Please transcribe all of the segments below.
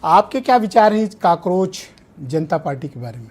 आपके क्या विचार हैं कॉकरोच जनता पार्टी के बारे में?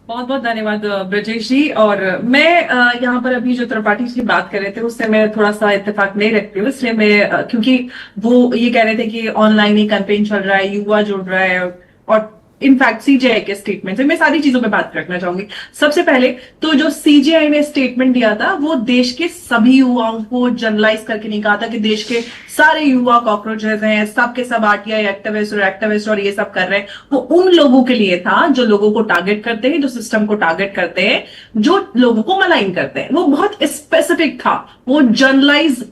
बहुत बहुत धन्यवाद ब्रजेश जी। और मैं यहाँ पर अभी जो त्रिपाठी जी बात कर रहे थे उससे मैं थोड़ा सा इत्तेफाक नहीं रखती हूँ, इसलिए मैं क्योंकि वो ये कह रहे थे कि ऑनलाइन ही कैंपेन चल रहा है, युवा जुड़ रहा है, और इनफैक्ट सीजीआई के स्टेटमेंट से मैं सारी चीजों पे बात रखना चाहूंगी। सबसे पहले तो जो सीजीआई ने स्टेटमेंट दिया था वो देश के सभी युवाओं को जनरलाइज करके नहीं कहा था कि देश के सारे युवा कॉकरोचेस हैं, सब के सब आरटीआई एक्टिविस्ट और ये सब कर रहे हैं। वो उन लोगों के लिए था जो लोगों को टारगेट करते हैं, जो सिस्टम को टारगेट करते हैं, जो लोगों को मलाइन करते हैं। वो बहुत स्पेसिफिक था, वो जनरलाइज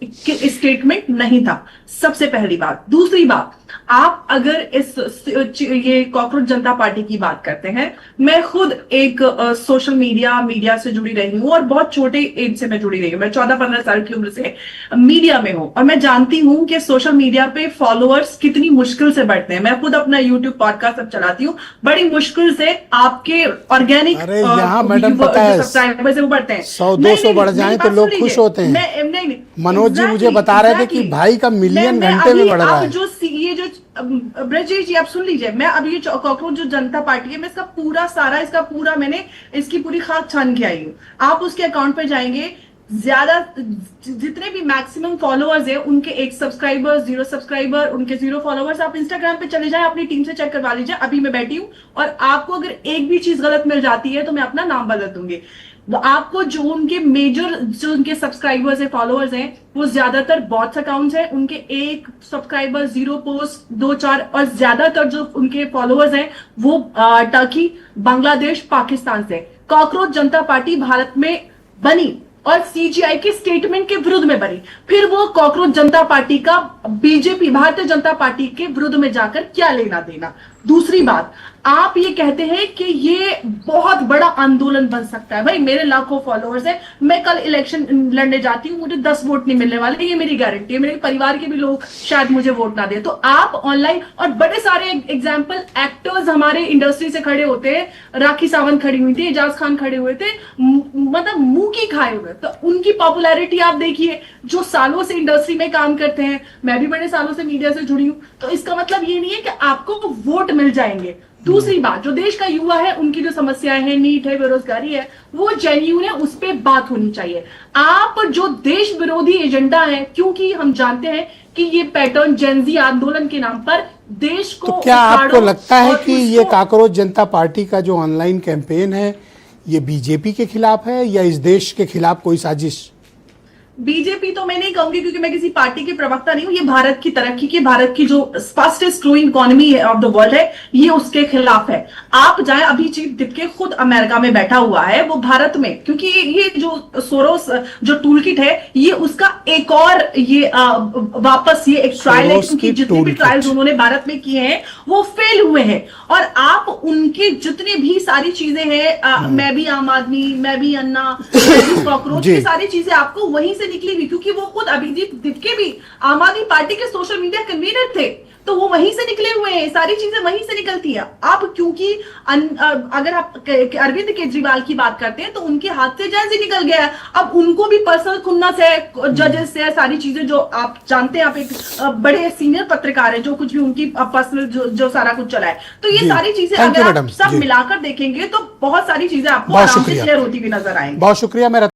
स्टेटमेंट नहीं था। सबसे पहली बात। दूसरी बात, आप अगर ये कॉकरोच जनता पार्टी की बात करते हैं, मैं खुद एक सोशल मीडिया से जुड़ी रही हूं और बहुत छोटे एज से मैं जुड़ी रही हूं। मैं 14-15 साल की उम्र से मीडिया में हूं और मैं जानती हूं कि सोशल मीडिया पे फॉलोअर्स कितनी मुश्किल से बढ़ते हैं। मैं खुद अपना यूट्यूब पॉडकास्ट सब चलाती हूँ, बड़ी मुश्किल से आपके ऑर्गेनिक मैडम पता है सब्सक्राइबर से वो बढ़ते हैं। 100-200 बढ़ जाए तो लोग खुश होते हैं। मनोज जी मुझे बता रहे थे कि भाई का मिलियन घंटे में बढ़ रहा है। ये जो ब्रजेश जी आप सुन लीजिए, मैं अभी ये कॉकरोच जो जनता पार्टी है, मैं इसका पूरा मैंने इसकी पूरी खाक छान के आई हूँ। आप उसके अकाउंट पे जाएंगे, ज्यादा जितने भी मैक्सिमम फॉलोअर्स है उनके 1 सब्सक्राइबर, 0 सब्सक्राइबर, उनके 0 फॉलोअर्स। आप इंस्टाग्राम पे चले जाएं, अपनी टीम से चेक करवा लीजिए। अभी मैं बैठी हूं और आपको अगर एक भी चीज गलत मिल जाती है तो मैं अपना नाम बदल दूंगी। आपको जो उनके सब्सक्राइबर्स है, फॉलोअर्स हैं, वो ज्यादातर बॉट्स अकाउंट्स हैं। उनके 1 सब्सक्राइबर, 0 पोस्ट, 2-4, और ज्यादातर जो उनके फॉलोअर्स हैं वो टर्की, बांग्लादेश, पाकिस्तान से। कॉकरोच जनता पार्टी भारत में बनी और सीजीआई के स्टेटमेंट के विरुद्ध में बनी। फिर वो कॉकरोच जनता पार्टी का बीजेपी, भारतीय जनता पार्टी के विरुद्ध में जाकर क्या लेना देना। दूसरी बात, आप ये कहते हैं कि ये बहुत बड़ा आंदोलन बन सकता है। भाई मेरे लाखों फॉलोअर्स हैं, मैं कल इलेक्शन लड़ने जाती हूँ, मुझे 10 वोट नहीं मिलने वाले, ये मेरी गारंटी है। मेरे परिवार के भी लोग शायद मुझे वोट ना दे। तो आप ऑनलाइन, और बड़े सारे एग्जाम्पल एक्टर्स हमारे इंडस्ट्री से खड़े होते हैं, राखी सावंत खड़ी हुई थी, एजाज खान खड़े हुए थे, मतलब मुंह की खाए हुए। तो उनकी पॉपुलैरिटी आप देखिए, जो सालों से इंडस्ट्री में काम करते हैं। मैं भी बड़े सालों से मीडिया से जुड़ी हूं, तो इसका मतलब ये नहीं है कि आपको वोट मिल जाएंगे। दूसरी बात, जो देश का युवा है, उनकी जो समस्याएं हैं, नीट है, बेरोजगारी है, वो जेन्युइन है, उस पर बात होनी चाहिए। आप जो देश विरोधी एजेंडा है, क्योंकि हम जानते हैं कि ये पैटर्न जेनजी आंदोलन के नाम पर देश को, तो क्या आपको लगता है कि ये कॉकरोच जनता पार्टी का जो ऑनलाइन कैंपेन है ये बीजेपी के खिलाफ है या इस देश के खिलाफ कोई साजिश? बीजेपी तो मैं नहीं कहूंगी, क्योंकि मैं किसी पार्टी के प्रवक्ता नहीं हूं। ये भारत की तरक्की की, भारत की जो fastest growing economy of the world है, ये उसके खिलाफ है। आप जाएं, अभी चीफ दिपके खुद अमेरिका में बैठा हुआ है, वो भारत में, क्योंकि ये जो सोरोस जो टूल किट है, ये उसका एक और ये वापस ये एक ट्रायल है, क्योंकि जितने भी ट्रायल्स उन्होंने भारत में किए हैं वो फेल हुए हैं। और आप उनके जितने भी सारी चीजें हैं, मैं भी आम आदमी, मैं भी अन्ना, कॉकरोच, ये सारी चीजें आपको वहीं से निकली हुई, क्योंकि वो खुद अभिजीत दिपके भी आम आदमी पार्टी के सोशल मीडिया कन्वीनर थे, तो वो वहीं से निकले हुए हैं। सारी चीजें वहीं से निकलती है। आप क्योंकि अगर आप अरविंद केजरीवाल की बात करते हैं तो उनके हाथ से जैसे निकल गया। अब उनको भी पर्सनल खुन्नस है, जजेस से, सारी चीजें जो आप जानते हैं, आप एक बड़े सीनियर पत्रकार है, जो कुछ भी उनकी पर्सनल जो सारा कुछ चला है, तो ये सारी चीजें अगर आप सब मिलाकर देखेंगे तो बहुत सारी चीजें आपको आराम से क्लियर होती हुई नजर आएंगी। बहुत शुक्रिया।